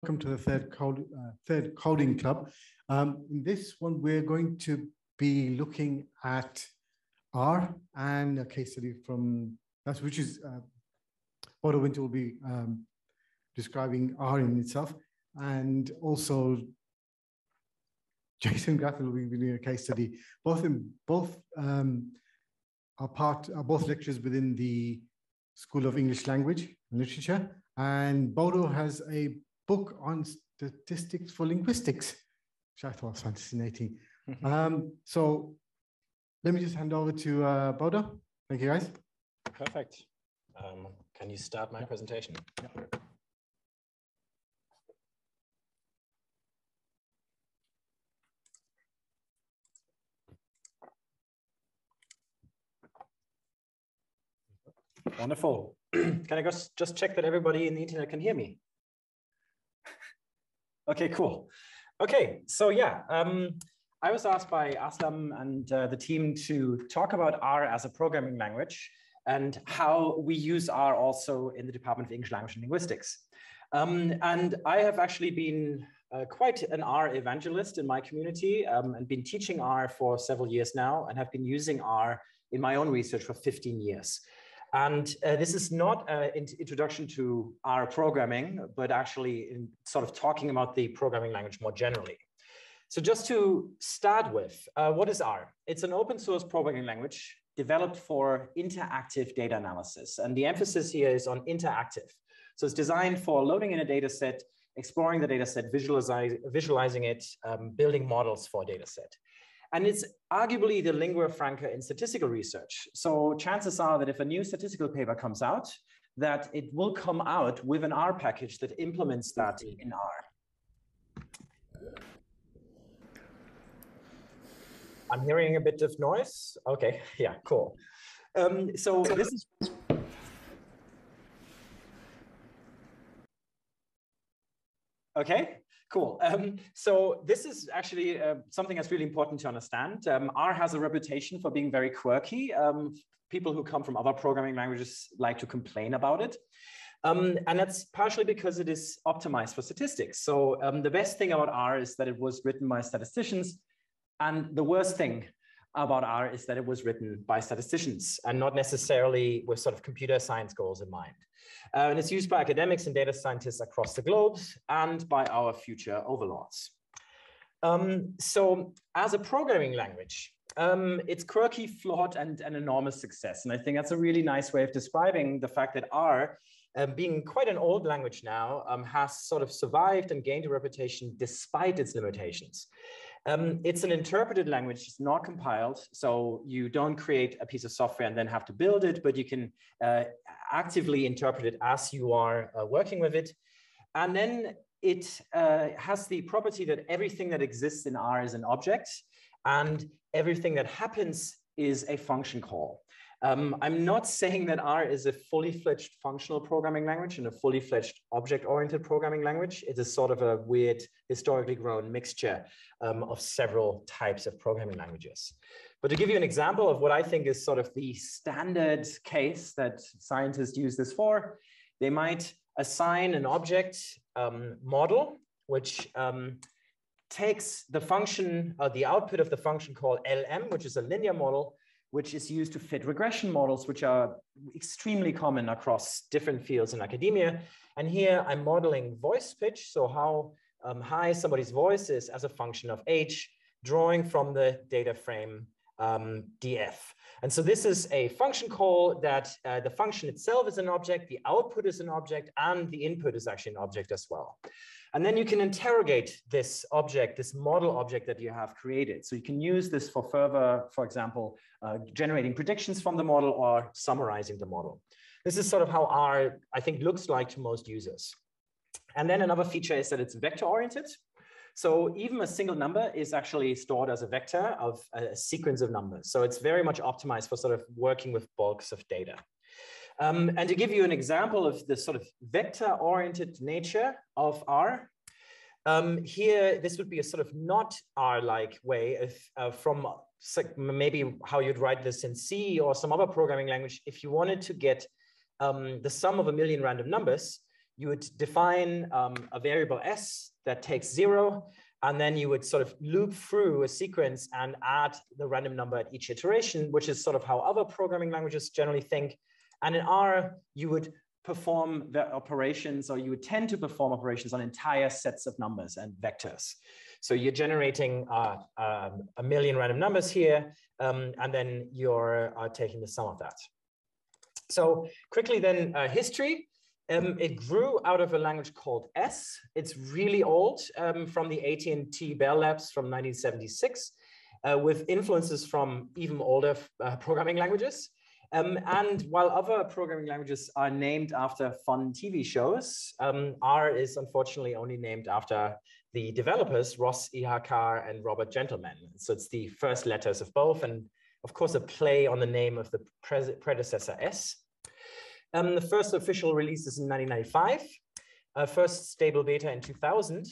Welcome to the third coding club. In this one, we're going to be looking at R and a case study from that's which is Bodo Winter will be describing R in itself, and also Jason Grafmiller will be doing a case study. Both are both lectures within the School of English Language and Literature, and Bodo has a book on statistics for linguistics, which I thought was fascinating. So let me just hand over to Bodo. Thank you, guys. Perfect. Can you start my presentation? Yeah. Wonderful. Can I just check that everybody in the internet can hear me? Okay, cool. Okay, so yeah, I was asked by Aslam and the team to talk about R as a programming language and how we use R also in the Department of English Language and Linguistics. And I have actually been quite an R evangelist in my community and been teaching R for several years now and have been using R in my own research for 15 years. And this is not an introduction to R programming, but actually in sort of talking about the programming language more generally. So just to start with, what is R? It's an open source programming language developed for interactive data analysis. And the emphasis here is on interactive. So it's designed for loading in a data set, exploring the data set, visualizing it, building models for a data set. And it's arguably the lingua franca in statistical research. So chances are that if a new statistical paper comes out, that it will come out with an R package that implements that in R. I'm hearing a bit of noise. Okay, yeah, cool. So this is... Okay. Cool. So this is actually something that's really important to understand. R has a reputation for being very quirky. People who come from other programming languages like to complain about it. And that's partially because it is optimized for statistics. So the best thing about R is that it was written by statisticians. And the worst thing about R is that it was written by statisticians and not necessarily with sort of computer science goals in mind. And it's used by academics and data scientists across the globe and by our future overlords. So as a programming language, it's quirky, flawed, and an enormous success. And I think that's a really nice way of describing the fact that R, being quite an old language now, has sort of survived and gained a reputation despite its limitations. It's an interpreted language, it's not compiled. So you don't create a piece of software and then have to build it, but you can actively interpret it as you are working with it. And then it has the property that everything that exists in R is an object and everything that happens is a function call. I'm not saying that R is a fully fledged functional programming language and a fully fledged object-oriented programming language. It is sort of a weird, historically grown mixture of several types of programming languages. But to give you an example of what I think is sort of the standard case that scientists use this for, they might assign an object model, which takes the function, the output of the function called LM, which is a linear model, which is used to fit regression models, which are extremely common across different fields in academia. And here I'm modeling voice pitch, so how high somebody's voice is as a function of H, drawing from the data frame DF. And so this is a function call that the function itself is an object, the output is an object, and the input is actually an object as well. And then you can interrogate this object, this model object that you have created. So you can use this for further, for example, generating predictions from the model or summarizing the model. This is sort of how R, I think, looks like to most users. And then another feature is that it's vector oriented. So even a single number is actually stored as a vector of a sequence of numbers. So it's very much optimized for sort of working with bulks of data. And to give you an example of the sort of vector-oriented nature of R, here, this would be a sort of not R-like way of from maybe how you'd write this in C or some other programming language. If you wanted to get the sum of a million random numbers, you would define a variable s that takes 0, and then you would sort of loop through a sequence and add the random number at each iteration, which is sort of how other programming languages generally think. And in R, you would perform the operations, or you would tend to perform operations on entire sets of numbers and vectors. So you're generating a million random numbers here, and then you're taking the sum of that. So quickly then, history. It grew out of a language called S. It's really old, from the AT&T Bell Labs from 1976, with influences from even older programming languages. And while other programming languages are named after fun TV shows, R is unfortunately only named after the developers, Ross Ihakar and Robert Gentleman. So it's the first letters of both, and of course a play on the name of the predecessor S. The first official release is in 1995, first stable beta in 2000,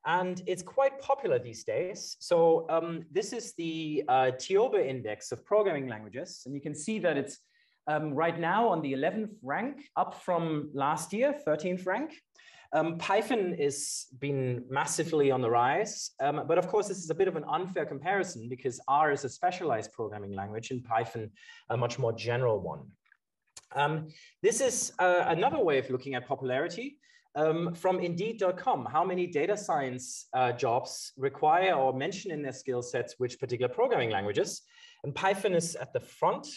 and it's quite popular these days. So this is the TIOBE index of programming languages, and you can see that it's right now on the 11th rank, up from last year, 13th rank. Python is been massively on the rise, but of course this is a bit of an unfair comparison because R is a specialized programming language and Python a much more general one. This is another way of looking at popularity from Indeed.com. How many data science jobs require or mention in their skill sets which particular programming languages? And Python is at the front.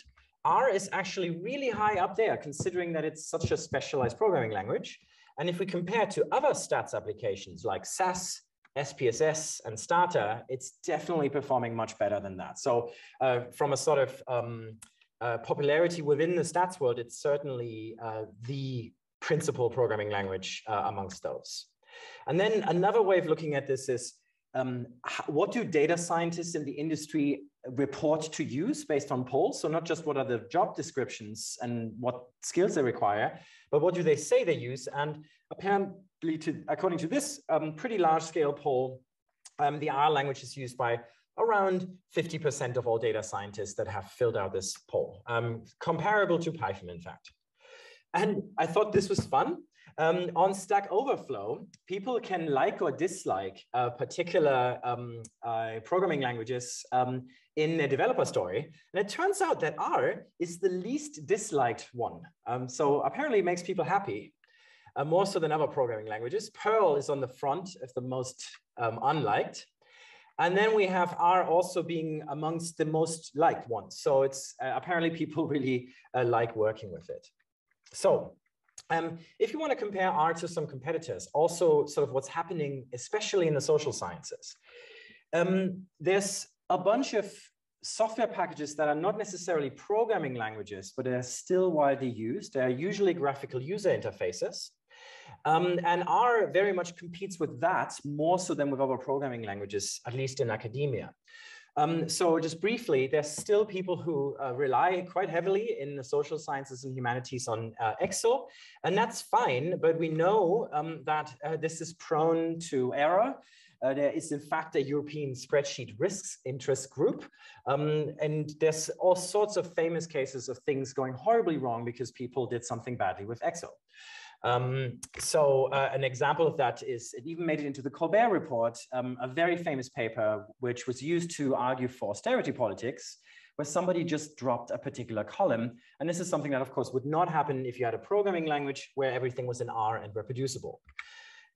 R is actually really high up there, considering that it's such a specialized programming language. And if we compare to other stats applications like SAS, SPSS, and Stata, it's definitely performing much better than that. So from a sort of popularity within the stats world, it's certainly the principal programming language amongst those. And then another way of looking at this is what do data scientists in the industry report to use based on polls? So not just what are the job descriptions and what skills they require, but what do they say they use? And apparently, according to this pretty large scale poll, the R language is used by around 50% of all data scientists that have filled out this poll, comparable to Python, in fact. And I thought this was fun. On Stack Overflow, people can like or dislike particular programming languages in a developer story. And it turns out that R is the least disliked one. So apparently it makes people happy, more so than other programming languages. Perl is on the front of the most unliked. And then we have R also being amongst the most liked ones. So it's apparently people really like working with it. So if you want to compare R to some competitors, also sort of what's happening, especially in the social sciences, there's a bunch of software packages that are not necessarily programming languages, but they're still widely used. They're usually graphical user interfaces. And R very much competes with that more so than with other programming languages, at least in academia. So just briefly, there's still people who rely quite heavily in the social sciences and humanities on Excel, and that's fine, but we know that this is prone to error. There is, in fact, a European spreadsheet risks interest group, and there's all sorts of famous cases of things going horribly wrong because people did something badly with Excel. An example of that is it even made it into the Colbert Report, a very famous paper which was used to argue for austerity politics, where somebody just dropped a particular column. And this is something that, of course, would not happen if you had a programming language where everything was in R and reproducible.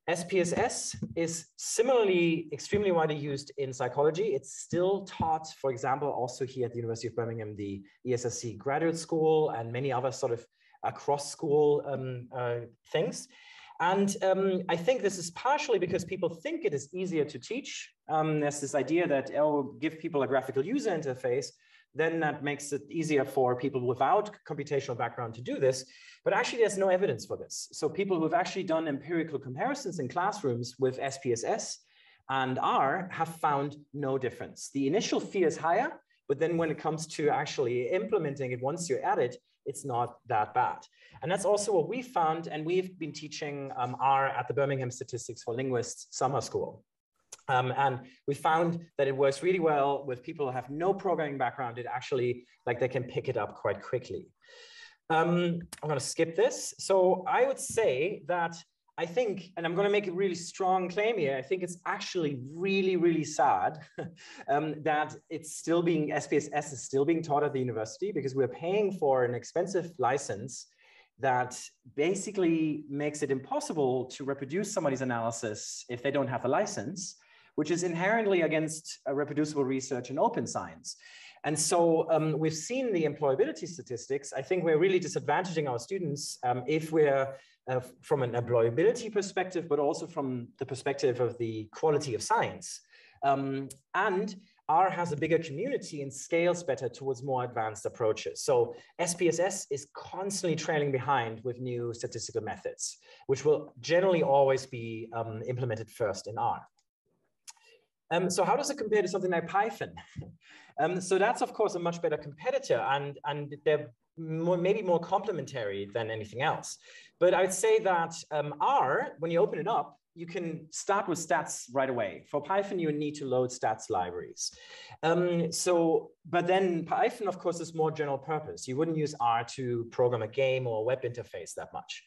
SPSS is similarly extremely widely used in psychology. It's still taught, for example, also here at the University of Birmingham, the ESSC graduate school, and many other sort of across school things. And I think this is partially because people think it is easier to teach. There's this idea that, oh, give people a graphical user interface, then that makes it easier for people without computational background to do this. But actually, there's no evidence for this. So people who've actually done empirical comparisons in classrooms with SPSS and R have found no difference. The initial fee is higher, but then when it comes to actually implementing it, once you're at it, it's not that bad. And that's also what we found. And we've been teaching R at the Birmingham Statistics for Linguists summer school. And we found that it works really well with people who have no programming background. It actually, like, they can pick it up quite quickly. I'm going to skip this. So I would say that I think, and I'm going to make a really strong claim here, I think it's actually really, really sad that it's still being, SPSS is still being taught at the university, because we're paying for an expensive license that basically makes it impossible to reproduce somebody's analysis if they don't have a license, which is inherently against reproducible research and open science. And so we've seen the employability statistics. I think we're really disadvantaging our students if we're from an employability perspective, but also from the perspective of the quality of science. And R has a bigger community and scales better towards more advanced approaches. So SPSS is constantly trailing behind with new statistical methods, which will generally always be implemented first in R. So how does it compare to something like Python? So that's, of course, a much better competitor, and they're maybe more complementary than anything else. But I'd say that R, when you open it up, you can start with stats right away. For Python, you need to load stats libraries. But then Python, of course, is more general purpose. You wouldn't use R to program a game or a web interface that much.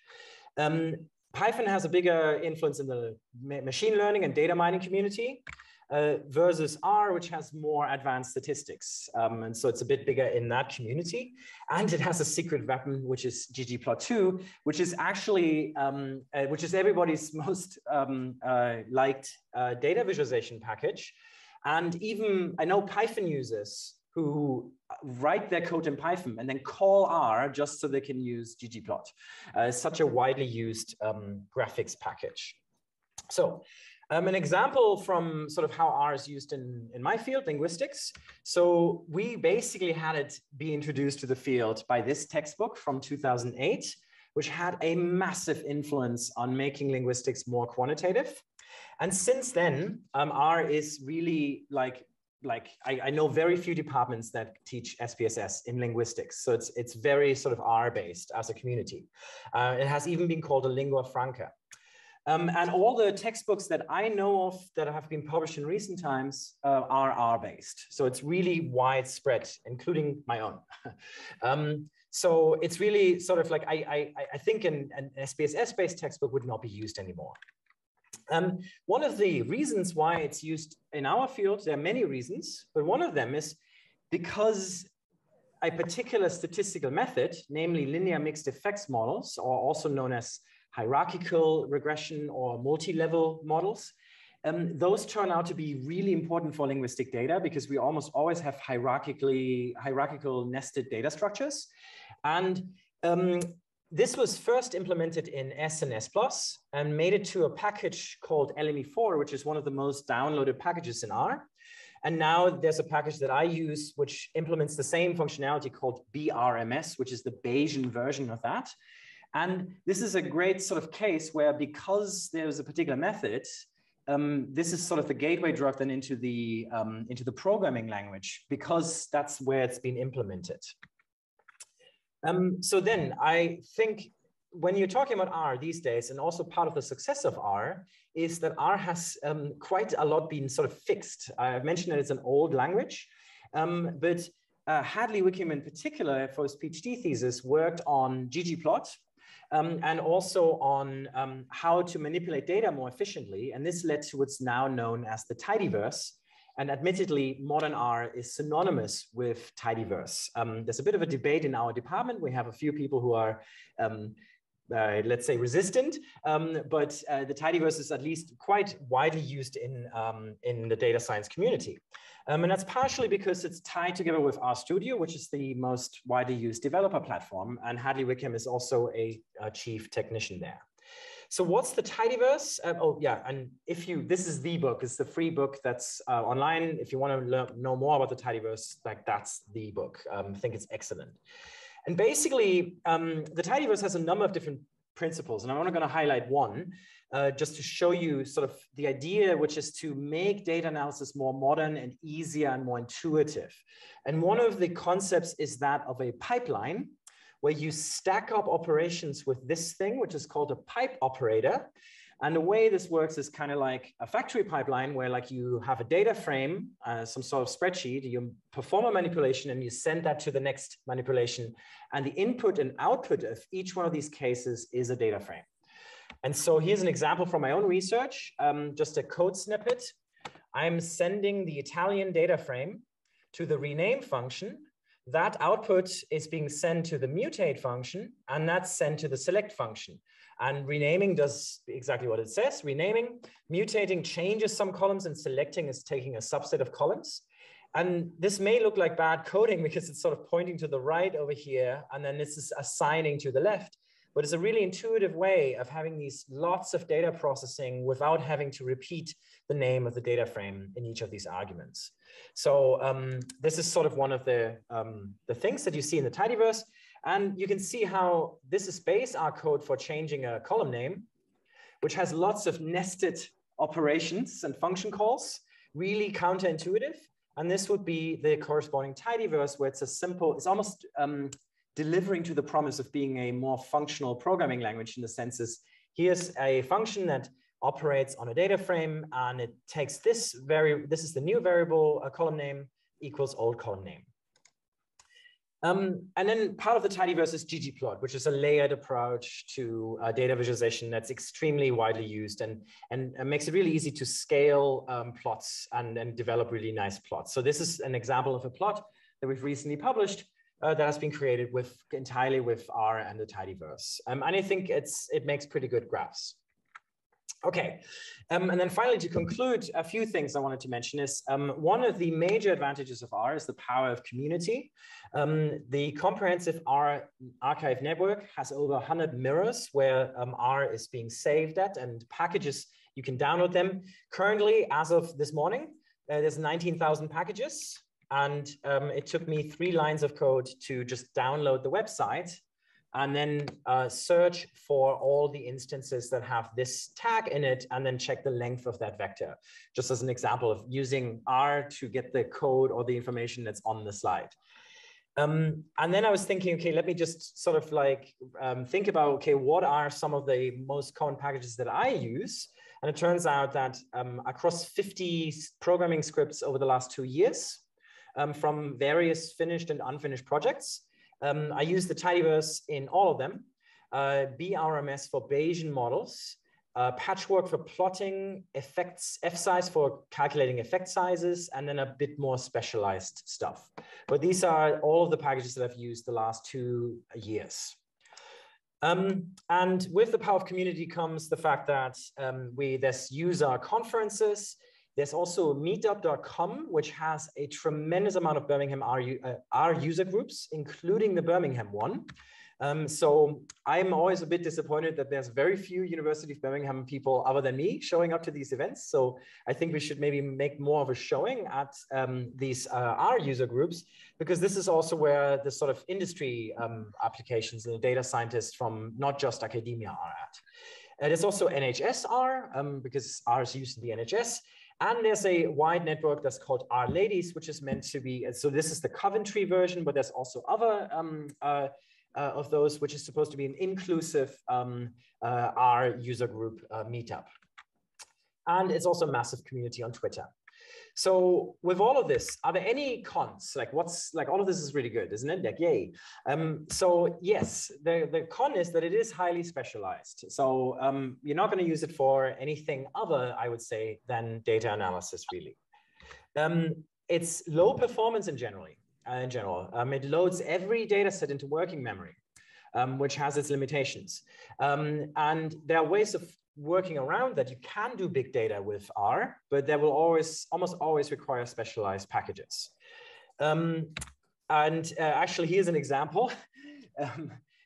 Python has a bigger influence in the machine learning and data mining community. Versus R, which has more advanced statistics. And so it's a bit bigger in that community. And it has a secret weapon, which is ggplot2, which is actually, which is everybody's most liked data visualization package. And even, I know Python users who write their code in Python and then call R just so they can use ggplot. It's such a widely used graphics package. So, an example from sort of how R is used in my field, linguistics. So we basically had it be introduced to the field by this textbook from 2008, which had a massive influence on making linguistics more quantitative. And since then, R is really I know very few departments that teach SPSS in linguistics. So it's very sort of R-based as a community. It has even been called a lingua franca. And all the textbooks that I know of that have been published in recent times are R-based. So it's really widespread, including my own. So it's really sort of like, I think an SPSS-based textbook would not be used anymore. One of the reasons why it's used in our field, there are many reasons, but one of them is because a particular statistical method, namely linear mixed effects models, or also known as hierarchical regression or multi-level models. Those turn out to be really important for linguistic data because we almost always have hierarchical nested data structures. And this was first implemented in S and S+, and made it to a package called LME4, which is one of the most downloaded packages in R. And now there's a package that I use, which implements the same functionality called BRMS, which is the Bayesian version of that. And this is a great sort of case where, because there's a particular method, this is sort of the gateway drug then into the programming language, because that's where it's been implemented. So then I think when you're talking about R these days, and also part of the success of R, is that R has quite a lot been sort of fixed. I've mentioned that it's an old language, but Hadley Wickham in particular, for his PhD thesis, worked on ggplot, and also on how to manipulate data more efficiently. And this led to what's now known as the tidyverse. And admittedly, modern R is synonymous with tidyverse. There's a bit of a debate in our department. We have a few people who are, let's say, resistant, but the tidyverse is at least quite widely used in the data science community. And that's partially because it's tied together with RStudio, which is the most widely used developer platform. And Hadley Wickham is also a chief technician there. So what's the tidyverse? Oh yeah, and this is the book, it's the free book that's online. If you want to know more about the tidyverse, that's the book. I think it's excellent. And basically, the tidyverse has a number of different principles, and I'm only going to highlight one, just to show you sort of the idea, which is to make data analysis more modern and easier and more intuitive. And one of the concepts is that of a pipeline, where you stack up operations with this thing, which is called a pipe operator. And the way this works is kind of like a factory pipeline, where like you have a data frame, some sort of spreadsheet, you perform a manipulation and you send that to the next manipulation. And the input and output of each one of these cases is a data frame. And so here's an example from my own research, just a code snippet. I'm sending the Italian data frame to the rename function. That output is being sent to the mutate function, and that's sent to the select function. And renaming does exactly what it says. Renaming, mutating changes some columns, and selecting is taking a subset of columns. And this may look like bad coding because it's sort of pointing to the right over here, and then this is assigning to the left. But it's a really intuitive way of having these lots of data processing without having to repeat the name of the data frame in each of these arguments. So this is sort of one of the things that you see in the tidyverse. And you can see how this is base R code for changing a column name, which has lots of nested operations and function calls, really counterintuitive. And this would be the corresponding tidyverse, where it's a simple, it's almost delivering to the promise of being a more functional programming language, in the sense is here's a function that operates on a data frame, and it takes this is the new variable, column name equals old column name. And then part of the tidyverse is ggplot, which is a layered approach to data visualization that's extremely widely used and makes it really easy to scale plots and develop really nice plots. So this is an example of a plot that we've recently published that has been created entirely with R and the tidyverse. And I think it makes pretty good graphs. Okay, and then finally, to conclude, a few things I wanted to mention is one of the major advantages of R is the power of community. The comprehensive R archive network has over 100 mirrors where R is being saved at, and packages, you can download them. Currently, as of this morning, there's 19,000 packages, and it took me 3 lines of code to just download the website and then search for all the instances that have this tag in it, and then check the length of that vector, just as an example of using R to get the code or the information that's on the slide. And then I was thinking, okay, let me just sort of like think about, okay, what are some of the most common packages that I use? And it turns out that across 50 programming scripts over the last 2 years, from various finished and unfinished projects, I use the tidyverse in all of them, BRMS for Bayesian models, patchwork for plotting, effects, F-size for calculating effect sizes, and then a bit more specialized stuff. But these are all of the packages that I've used the last 2 years. And with the power of community comes the fact that there's user conferences. There's also meetup.com, which has a tremendous amount of Birmingham R user groups, including the Birmingham one. So I'm always a bit disappointed that there's very few University of Birmingham people other than me showing up to these events. So I think we should maybe make more of a showing at these R user groups, because this is also where the sort of industry applications and the data scientists from not just academia are at. There's also NHS-R, because R is used in the NHS. And there's a wide network that's called R Ladies, which is meant to be, so this is the Coventry version, but there's also other of those, which is supposed to be an inclusive R user group meetup. And it's also a massive community on Twitter. So with all of this, are there any cons? Like all of this is really good, isn't it? Like, yay. So yes, the con is that it is highly specialized. So you're not going to use it for anything other, I would say, than data analysis, really. It's low performance in general. It loads every data set into working memory, which has its limitations. And there are ways of working around that. You can do big data with R, but there will almost always require specialized packages. Actually, here's an example.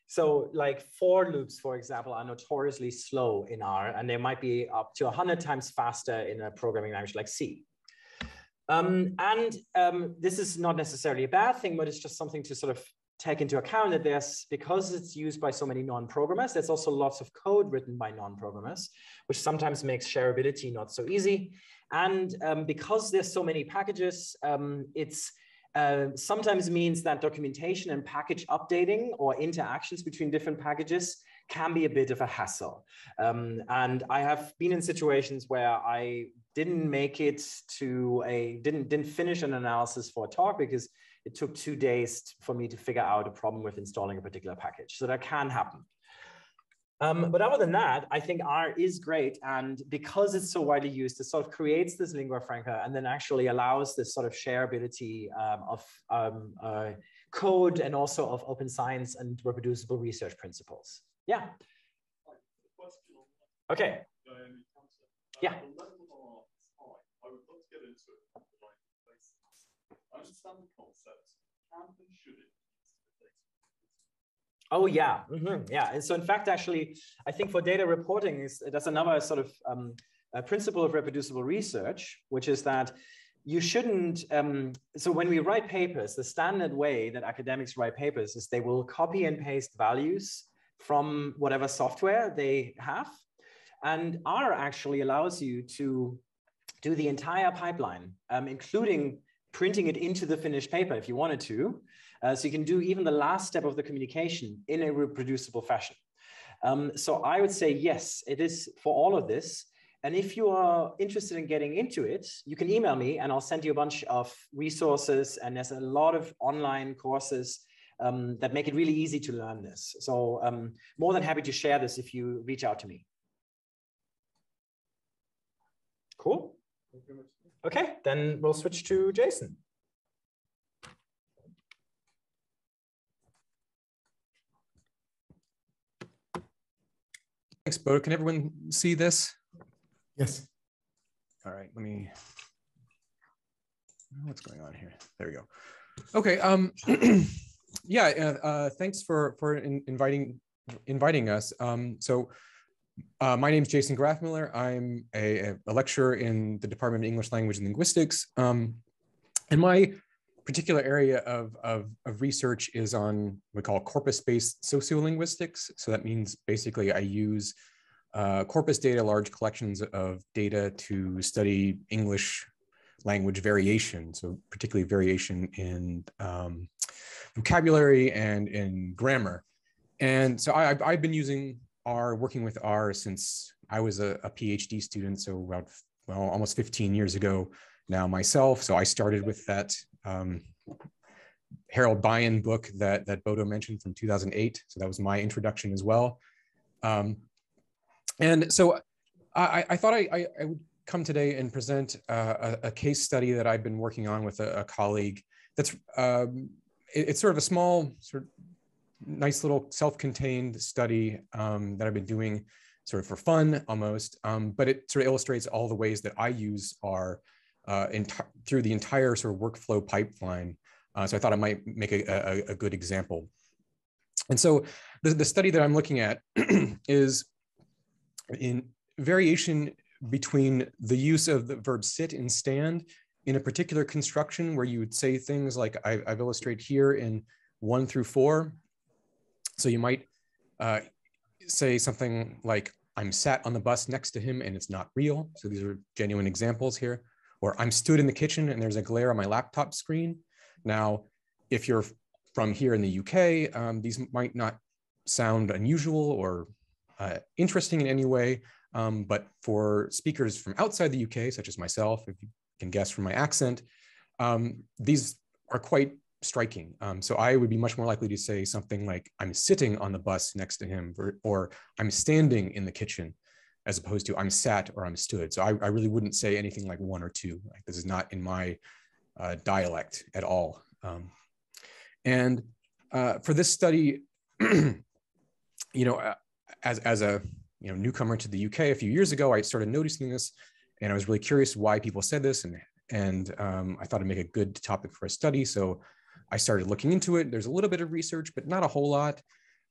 So like for loops, for example, are notoriously slow in R, and they might be up to 100 times faster in a programming language like C. This is not necessarily a bad thing, but it's just something to sort of take into account, that because it's used by so many non-programmers, there's also lots of code written by non-programmers, which sometimes makes shareability not so easy. And because there's so many packages, it's sometimes means that documentation and package updating or interactions between different packages can be a bit of a hassle. And I have been in situations where I didn't make it to didn't finish an analysis for a talk because it took 2 days for me to figure out a problem with installing a particular package. So that can happen. But other than that, I think R is great. And because it's so widely used, it sort of creates this lingua franca and then actually allows this sort of shareability of code and also of open science and reproducible research principles. Yeah. Okay. Yeah. Oh yeah, yeah. And so in fact, actually, I think for data reporting, that's another sort of principle of reproducible research, which is that you shouldn't, so when we write papers, the standard way that academics write papers is they will copy and paste values from whatever software they have. And R actually allows you to do the entire pipeline, including printing it into the finished paper if you wanted to. So you can do even the last step of the communication in a reproducible fashion. So I would say, yes, it is for all of this. And if you are interested in getting into it, you can email me and I'll send you a bunch of resources. And there's a lot of online courses that make it really easy to learn this. So more than happy to share this if you reach out to me. Cool. Okay, then we'll switch to Jason. Thanks, Bodo. Can everyone see this? Yes. All right, let me, what's going on here? There we go. Okay, yeah, thanks for inviting us. My name is Jason Grafmiller. I'm a lecturer in the Department of English Language and Linguistics. And my particular area of research is on what we call corpus-based sociolinguistics. So that means basically I use corpus data, large collections of data to study English language variation. So particularly variation in vocabulary and in grammar. And so I've been using R, working with R since I was a PhD student. So about, well, almost 15 years ago now myself. So I started with that Harold Byon book that Bodo mentioned from 2008. So that was my introduction as well. And so I thought I would come today and present a case study that I've been working on with a colleague. That's it's sort of a small, sort of nice little self-contained study that I've been doing sort of for fun almost, but it sort of illustrates all the ways that I use R through the entire sort of workflow pipeline. So I thought I might make a good example. And so the study that I'm looking at is in variation between the use of the verb sit and stand in a particular construction where you would say things like I've illustrated here in 1 through 4. So you might say something like, I'm sat on the bus next to him and it's not real. So these are genuine examples here. Or I'm stood in the kitchen and there's a glare on my laptop screen. Now, if you're from here in the UK, these might not sound unusual or interesting in any way. But for speakers from outside the UK, such as myself, if you can guess from my accent, these are quite striking. So I would be much more likely to say something like, I'm sitting on the bus next to him, or I'm standing in the kitchen, as opposed to I'm sat or I'm stood. So I really wouldn't say anything like 1 or 2. Like, this is not in my dialect at all. And for this study, as a newcomer to the UK a few years ago, I started noticing this, and I was really curious why people said this, and I thought it'd make a good topic for a study. So I started looking into it. There's a little bit of research, but not a whole lot.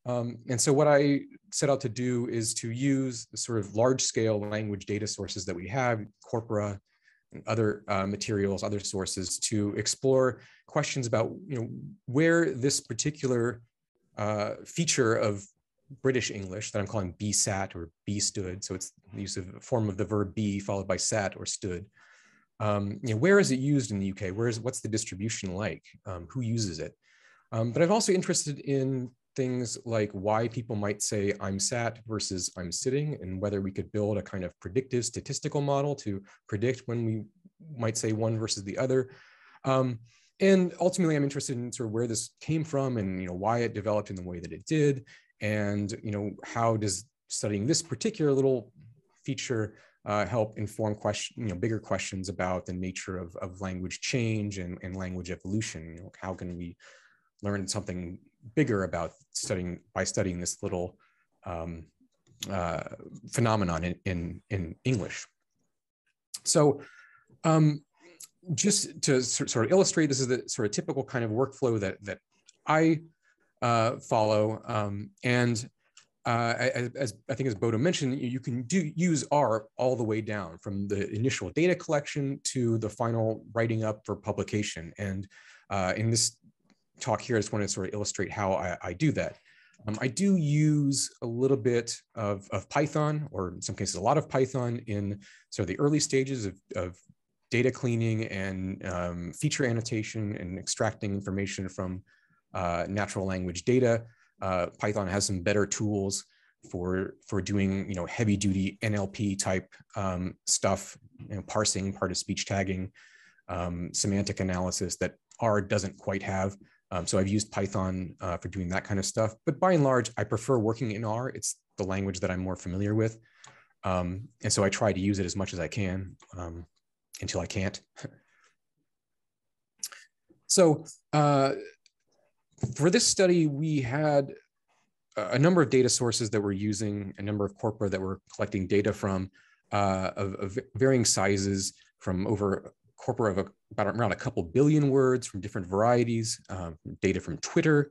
And so what I set out to do is to use the sort of large scale language data sources that we have, corpora and other materials, other sources, to explore questions about where this particular feature of British English that I'm calling be sat or be stood. So it's the use of a form of the verb be followed by sat or stood. Where is it used in the UK? What's the distribution like? Who uses it? But I'm also interested in things like why people might say I'm sat versus I'm sitting, and whether we could build a kind of predictive statistical model to predict when we might say one versus the other. And ultimately, I'm interested in sort of where this came from and why it developed in the way that it did, and how does studying this particular little feature help inform bigger questions about the nature of language change and language evolution. How can we learn something bigger about studying this little phenomenon in English? So just to sort of illustrate, this is the sort of typical kind of workflow that I follow. As I think as Bodo mentioned, you can use R all the way down from the initial data collection to the final writing up for publication. And in this talk here, I just want to sort of illustrate how I do that. I do use a little bit of Python, or in some cases, a lot of Python in sort of the early stages of data cleaning and feature annotation and extracting information from natural language data. Python has some better tools for doing heavy duty NLP type stuff, parsing, part of speech tagging, semantic analysis that R doesn't quite have. So I've used Python for doing that kind of stuff. But by and large, I prefer working in R. It's the language that I'm more familiar with. And so I try to use it as much as I can until I can't. So for this study, we had a number of data sources that we're using, a number of corpora that we're collecting data from of varying sizes, from over corpora of around a couple billion words from different varieties, data from Twitter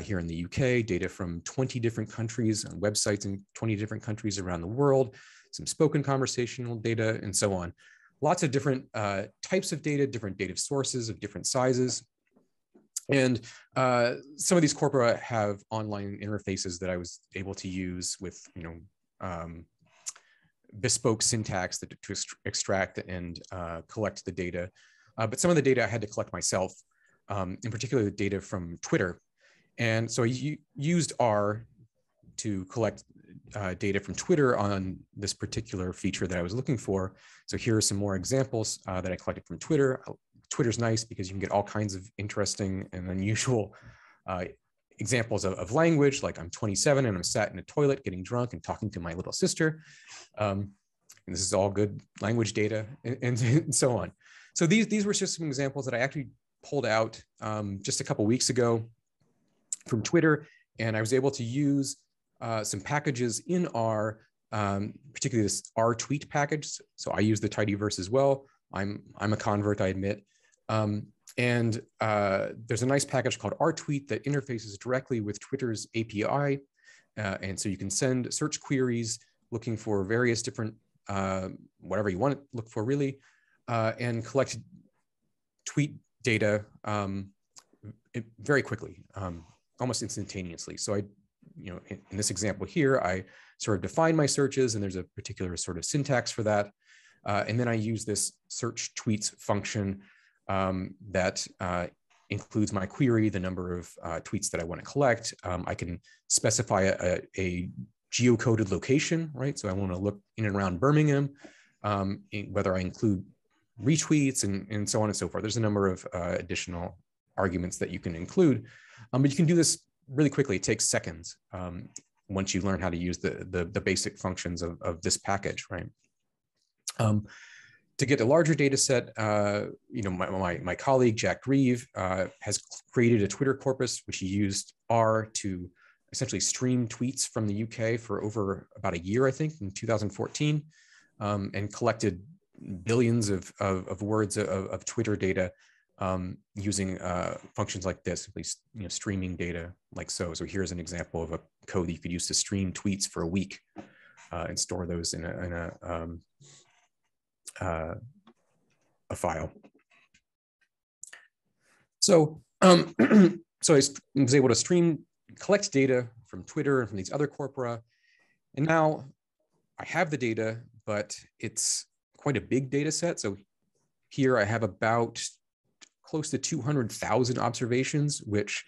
here in the UK, data from 20 different countries on websites in 20 different countries around the world, some spoken conversational data, and so on. Lots of different types of data, different data sources of different sizes. And some of these corpora have online interfaces that I was able to use with, bespoke syntax to extract and collect the data. But some of the data I had to collect myself, in particular the data from Twitter. And so I used R to collect data from Twitter on this particular feature that I was looking for. So here are some more examples that I collected from Twitter. Twitter's nice because you can get all kinds of interesting and unusual examples of language, like I'm 27 and I'm sat in a toilet getting drunk and talking to my little sister. And this is all good language data and so on. So these were just some examples that I actually pulled out just a couple weeks ago from Twitter, and I was able to use some packages in R, particularly this R tweet package. So I use the tidyverse as well. I'm a convert, I admit. And there's a nice package called rtweet that interfaces directly with Twitter's API. And so you can send search queries looking for various different, whatever you want to look for really, and collect tweet data very quickly, almost instantaneously. So in this example here, I sort of define my searches and there's a particular sort of syntax for that. And then I use this search tweets function that includes my query, the number of tweets that I want to collect. I can specify a geocoded location, right? So I want to look in and around Birmingham, whether I include retweets and so on and so forth. There's a number of additional arguments that you can include, but you can do this really quickly. It takes seconds once you learn how to use the basic functions of this package, right? To get a larger data set, my colleague, Jack Grieve, has created a Twitter corpus, which he used R to essentially stream tweets from the UK for over about a year, I think, in 2014, and collected billions of words of Twitter data using functions like this, at least streaming data like so. So here's an example of a code that you could use to stream tweets for a week and store those in a file. So, so I was able to collect data from Twitter and from these other corpora. And now I have the data, but it's quite a big data set. So here I have about close to 200,000 observations, which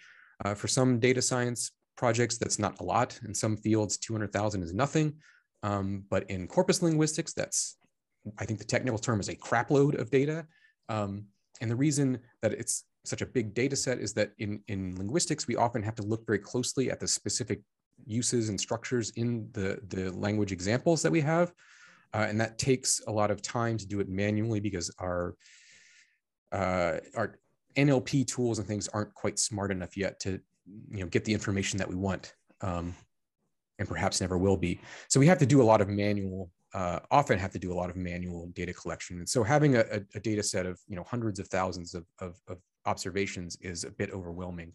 for some data science projects, that's not a lot. In some fields, 200,000 is nothing. But in corpus linguistics, that's, I think the technical term is a crapload of data. And the reason that it's such a big data set is that in linguistics, we often have to look very closely at the specific uses and structures in the language examples that we have. And that takes a lot of time to do it manually because our NLP tools and things aren't quite smart enough yet to get the information that we want, and perhaps never will be. So we have to do a lot of manual, often have to do a lot of manual data collection. And so having a data set of hundreds of thousands of observations is a bit overwhelming.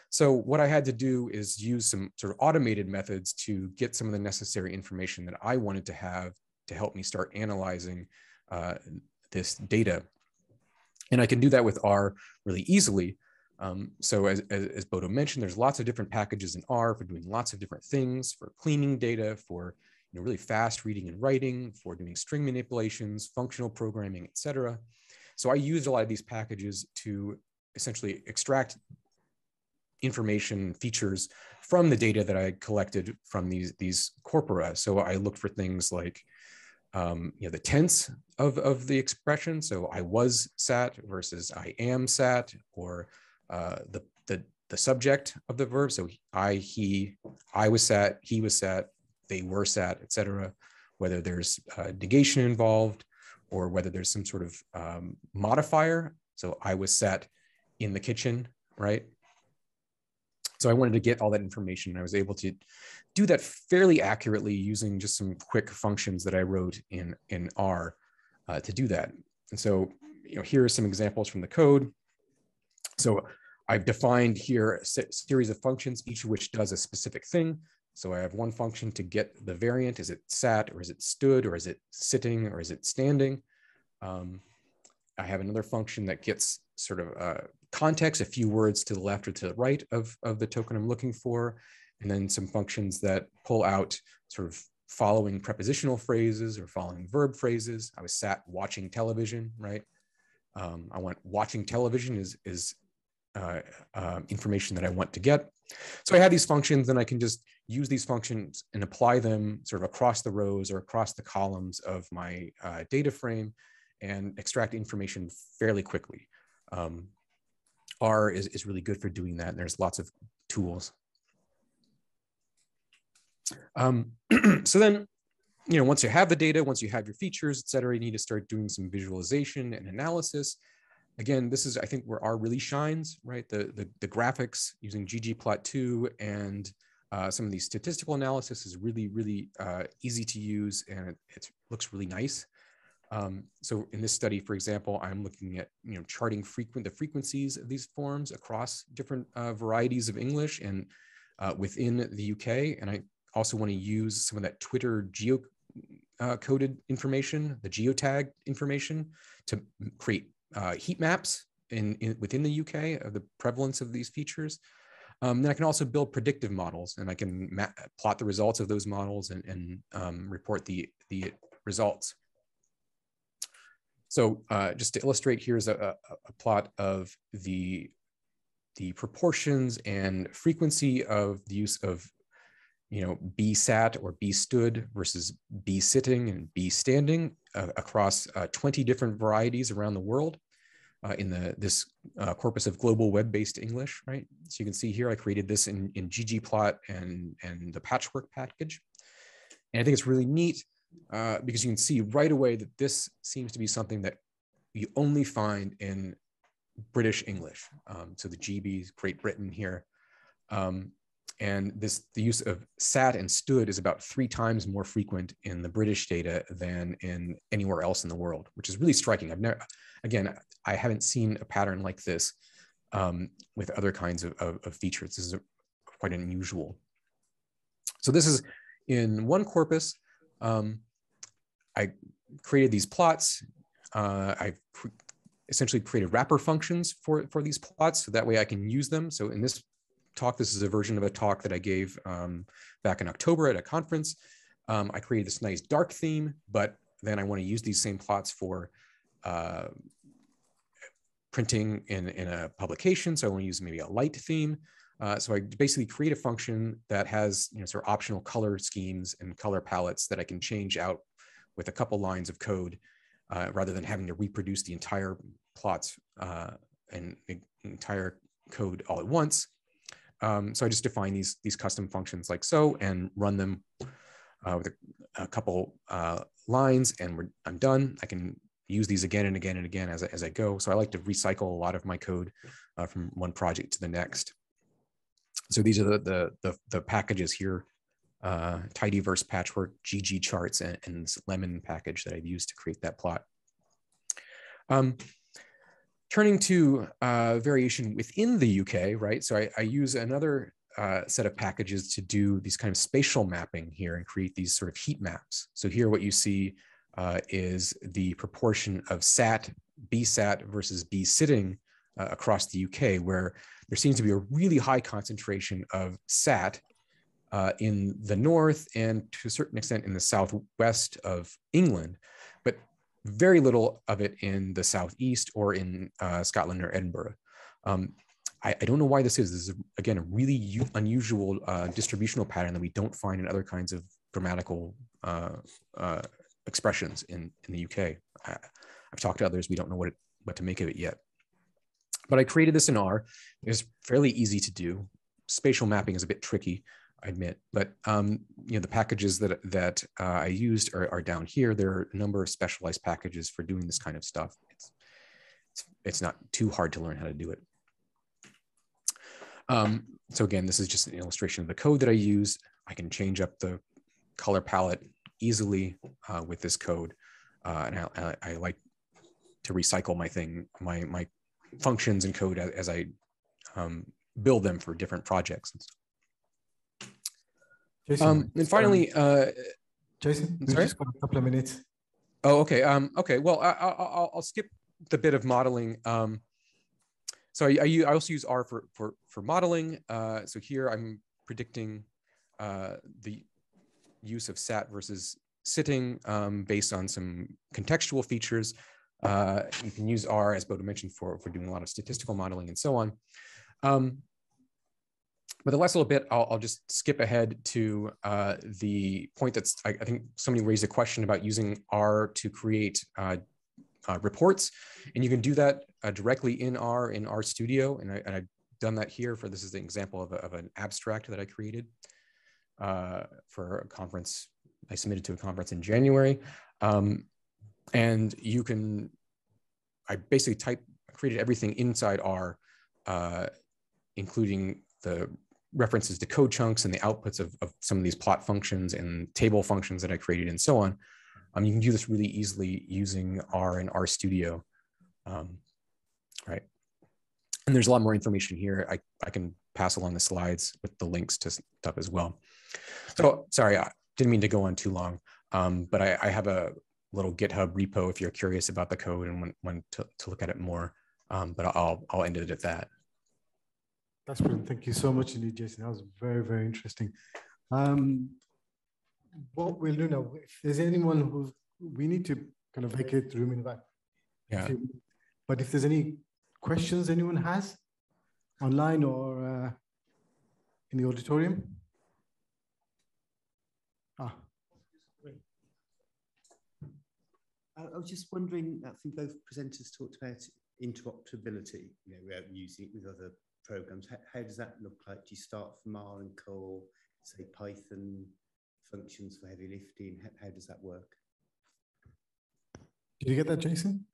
So what I had to do is use some sort of automated methods to get some of the necessary information that I wanted to have to help me start analyzing this data. And I can do that with R really easily. So as Bodo mentioned, there's lots of different packages in R for doing lots of different things, for cleaning data, for really fast reading and writing, for doing string manipulations, functional programming, etc. So I used a lot of these packages to essentially extract information features from the data that I collected from these corpora. So I looked for things like the tense of the expression. So I was sat versus I am sat, or the subject of the verb. So I was sat, he was sat, they were sat, etc. Whether there's negation involved or whether there's some sort of modifier. So I was sat in the kitchen, right? So I wanted to get all that information. I was able to do that fairly accurately using just some quick functions that I wrote in R to do that. And so, here are some examples from the code. So I've defined here a series of functions, each of which does a specific thing. So I have one function to get the variant. Is it sat, or is it stood, or is it sitting, or is it standing? I have another function that gets sort of context, a few words to the left or to the right of the token I'm looking for, and then some functions that pull out sort of following prepositional phrases or following verb phrases. I was sat watching television, right? I want watching television is information that I want to get. So I have these functions, and I can just use these functions and apply them sort of across the rows or across the columns of my data frame and extract information fairly quickly. R is really good for doing that, and there's lots of tools. So then, once you have the data, once you have your features, et cetera, you need to start doing some visualization and analysis. Again, this is, I think, where R really shines, right? The graphics using ggplot2 and some of these statistical analysis is really, really easy to use, and it looks really nice. So in this study, for example, I'm looking at charting the frequencies of these forms across different varieties of English and within the UK. And I also want to use some of that Twitter geo-coded information, the geotag information, to create heat maps within the UK of the prevalence of these features. Then I can also build predictive models, and I can plot the results of those models and report the results. So just to illustrate, here's a plot of the proportions and frequency of the use of be sat or be stood versus be sitting and be standing across 20 different varieties around the world in this corpus of global web-based English, right? So you can see here I created this in ggplot and the patchwork package. And I think it's really neat because you can see right away that this seems to be something that you only find in British English. So the GB, Great Britain here. And the use of sat and stood is about 3 times more frequent in the British data than in anywhere else in the world, which is really striking. I haven't seen a pattern like this with other kinds of features. This is quite unusual. So this is in one corpus. I created these plots. I've essentially created wrapper functions for these plots, so that way I can use them. So in this talk, this is a version of a talk that I gave back in October at a conference. I created this nice dark theme, but then I want to use these same plots for printing in a publication. So I want to use maybe a light theme. So I basically create a function that has sort of optional color schemes and color palettes that I can change out with a couple lines of code rather than having to reproduce the entire plots and the entire code all at once. So I just define these custom functions like so and run them with a couple lines, and I'm done. I can use these again and again and again as I go. So I like to recycle a lot of my code from one project to the next. So these are the packages here: tidyverse, patchwork, GG charts, and this lemon package that I've used to create that plot. Turning to variation within the UK, right? So I use another set of packages to do these kind of spatial mapping here and create these sort of heat maps. So here what you see is the proportion of sat, B sat versus B sitting across the UK, where there seems to be a really high concentration of sat in the north and to a certain extent in the southwest of England, but very little of it in the southeast or in Scotland or Edinburgh. I don't know why this is. This is, again, a really unusual distributional pattern that we don't find in other kinds of grammatical expressions in the UK. I've talked to others. We don't know what to make of it yet. But I created this in R. It's fairly easy to do. Spatial mapping is a bit tricky, I admit, but the packages that I used are down here. There are a number of specialized packages for doing this kind of stuff. It's not too hard to learn how to do it. So again, this is just an illustration of the code that I use. I can change up the color palette easily with this code, and I like to recycle my functions and code as I build them for different projects. Jason, and finally, Jason, we've just got a couple of minutes. Oh, okay. Okay. Well, I'll skip the bit of modeling. So I also use R for modeling. So here I'm predicting the use of sat versus sitting based on some contextual features. You can use R, as Bodo mentioned, for doing a lot of statistical modeling and so on. But the last little bit, I'll just skip ahead to the point that's, I think somebody raised a question about using R to create reports, and you can do that directly in R Studio, and I've done that here. This is an example of an abstract that I created for a conference. I submitted to a conference in January, and I basically created everything inside R, including the references to code chunks and the outputs of some of these plot functions and table functions that I created and so on. You can do this really easily using R and RStudio, right? And there's a lot more information here. I can pass along the slides with the links to stuff as well. So sorry, I didn't mean to go on too long, but I have a little GitHub repo if you're curious about the code and want to look at it more, but I'll end it at that. That's brilliant. Thank you so much indeed, Jason. That was very, very interesting. What we'll do now, if there's anyone we need to kind of vacate the room in the back. Yeah. But if there's any questions anyone has online or in the auditorium. I was just wondering, I think both presenters talked about interoperability, using it with other programs. How does that look like? Do you start from R and core, say Python functions for heavy lifting? How does that work? Did you get that, Jason?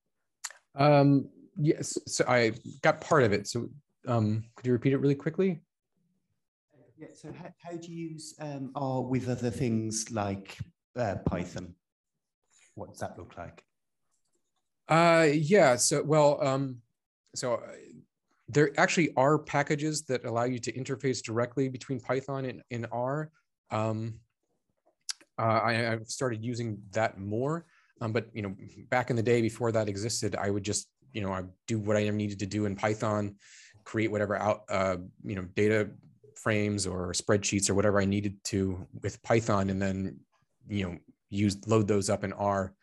Yes, so I got part of it. So could you repeat it really quickly? Yeah, so how do you use R with other things like Python? What does that look like? Yeah, so well, there actually are packages that allow you to interface directly between Python and R. I've started using that more, but back in the day before that existed, I would just I do what I needed to do in Python, create whatever data frames or spreadsheets or whatever I needed to with Python, and then load those up in R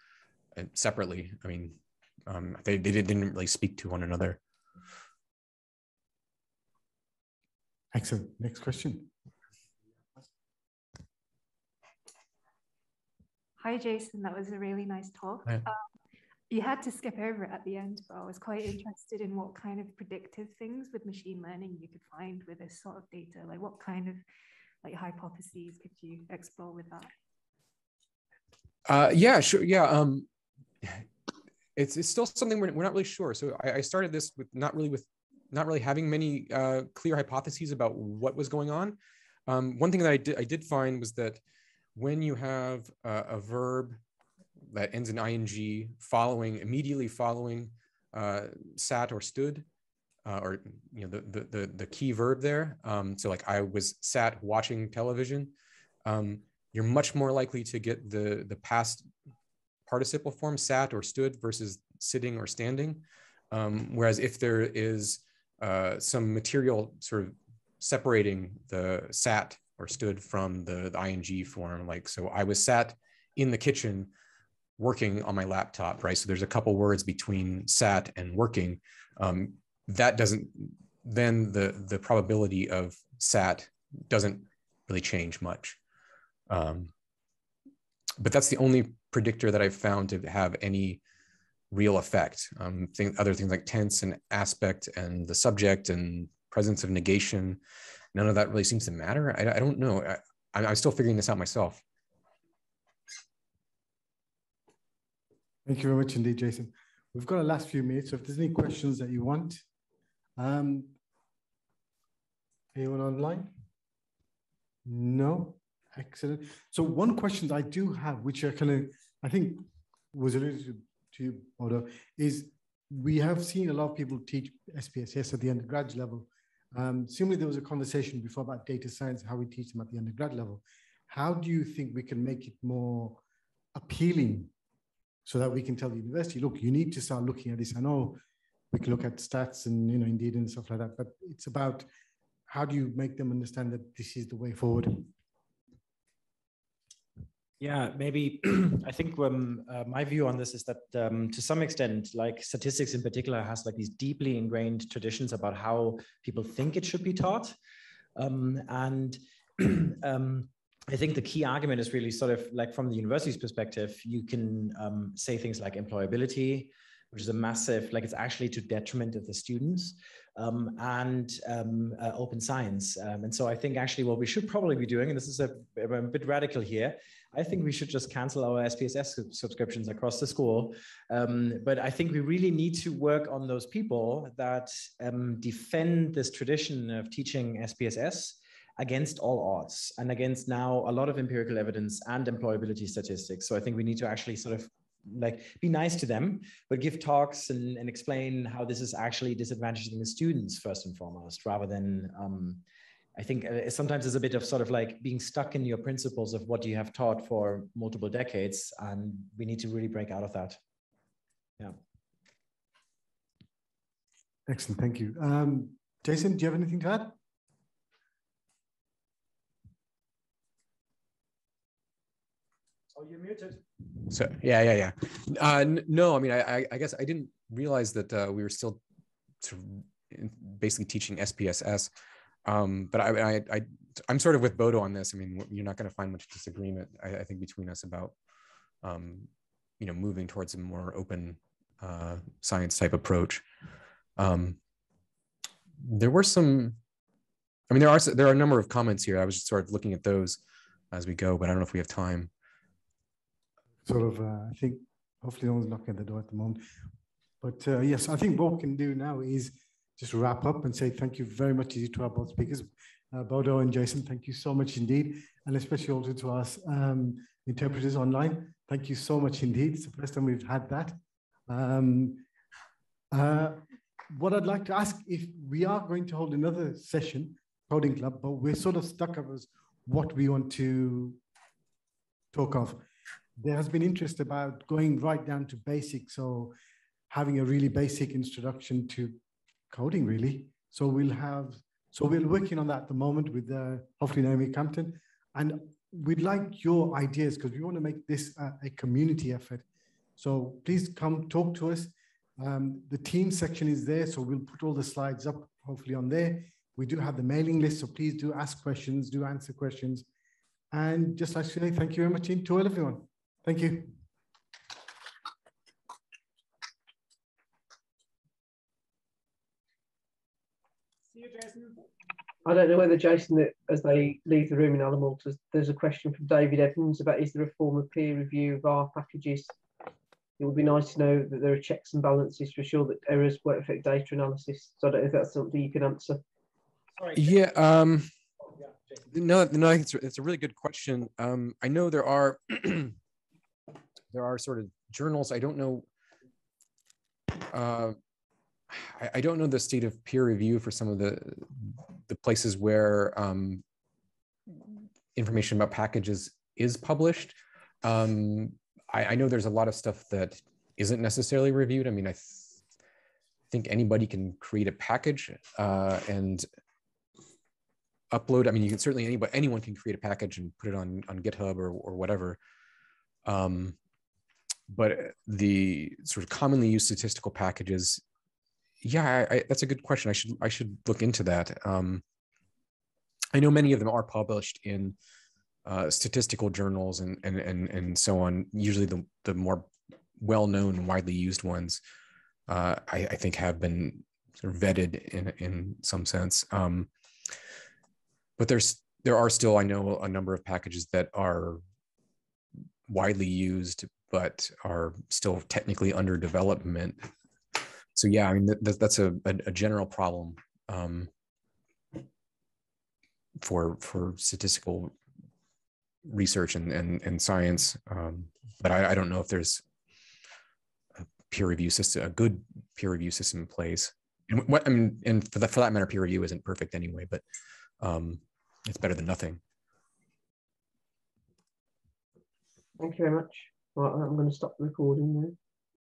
separately. I mean, they didn't really speak to one another. Excellent. Next question. Hi, Jason. That was a really nice talk. You had to skip over it at the end, but I was quite interested in what kind of predictive things with machine learning you could find with this sort of data. Like what kind of like hypotheses could you explore with that? Yeah, sure. Yeah. It's still something we're not really sure. So I started this with not really having many clear hypotheses about what was going on. One thing that I did find was that when you have a verb that ends in ing immediately following sat or stood, or the key verb there. So like I was sat watching television. You're much more likely to get the past participle form sat or stood versus sitting or standing. Whereas if there is some material sort of separating the sat or stood from the ing form, like, so I was sat in the kitchen working on my laptop, right? So there's a couple words between sat and working. That doesn't, then the probability of sat doesn't really change much. But that's the only predictor that I've found to have any real effect. Other things like tense and aspect and the subject and presence of negation, none of that really seems to matter. I don't know. I'm still figuring this out myself. Thank you very much indeed, Jason. We've got the last few minutes, so if there's any questions that you want. Anyone online? No? Excellent. So one question I do have, which I think was alluded to you, Bodo, is we have seen a lot of people teach SPSS at the undergrad level. Similarly, there was a conversation before about data science, how we teach them at the undergrad level. How do you think we can make it more appealing so that we can tell the university, look, you need to start looking at this? I know we can look at stats and, Indeed and stuff like that, but it's about how do you make them understand that this is the way forward? Yeah, maybe I think my view on this is that to some extent, like statistics in particular has like these deeply ingrained traditions about how people think it should be taught. I think the key argument is really sort of like from the university's perspective, you can say things like employability, which is a massive, like it's actually to detriment of the students, and open science. And so I think actually what we should probably be doing, and this is a bit radical here, I think we should just cancel our SPSS subscriptions across the school. But I think we really need to work on those people that defend this tradition of teaching SPSS against all odds and against now a lot of empirical evidence and employability statistics. So I think we need to actually sort of like be nice to them, but give talks and explain how this is actually disadvantaging the students first and foremost, rather than I think sometimes it's a bit of sort of like being stuck in your principles of what you have taught for multiple decades, and we need to really break out of that. Yeah. Excellent, thank you. Jason, do you have anything to add? Oh, you're muted. So yeah. No, I mean, I guess I didn't realize that we were still basically teaching SPSS. But I'm sort of with Bodo on this. I mean, you're not going to find much disagreement, I think, between us about, moving towards a more open science type approach. There were some, I mean, there are a number of comments here. I was just sort of looking at those as we go, but I don't know if we have time. Sort of, I think hopefully no one's knocking at the door at the moment. But yes, I think what we can do now is just wrap up and say thank you very much to our both speakers, Bodo and Jason. Thank you so much indeed, and especially also to us interpreters online. Thank you so much indeed. It's the first time we've had that. What I'd like to ask, if we are going to hold another session, Coding Club, but we're sort of stuck as what we want to talk of. There has been interest about going right down to basics, so having a really basic introduction to coding, really. So we're working on that at the moment with hopefully Naomi Campton, and we'd like your ideas because we want to make this a community effort. So please come talk to us. The team section is there, so we'll put all the slides up hopefully on there. We do have the mailing list, so please do ask questions, do answer questions, and just like to say thank you very much to all everyone. Thank you. See you, Jason. I don't know whether Jason, as they leave the room in Alan Walters, there's a question from David Evans about, is there a form of peer review of our packages? It would be nice to know that there are checks and balances to ensure that errors won't affect data analysis. So I don't know if that's something you can answer. Sorry. Yeah. No, I think it's a really good question. I know there are there are sort of journals. I don't know. I don't know the state of peer review for some of the places where information about packages is published. I know there's a lot of stuff that isn't necessarily reviewed. I mean, I think anybody can create a package and upload. I mean, you can certainly, anyone can create a package and put it on GitHub or whatever. But the sort of commonly used statistical packages, yeah, that's a good question. I should look into that. I know many of them are published in statistical journals and so on. Usually the more well-known and widely used ones, I think have been sort of vetted in some sense. But there are still, I know, a number of packages that are widely used but are still technically under development. So yeah, I mean that's a general problem for statistical research and science, but I don't know if there's a peer review system, a good peer review system in place. And what I mean, and for that matter, peer review isn't perfect anyway, but it's better than nothing. Thank you very much. Well, I'm going to stop the recording now.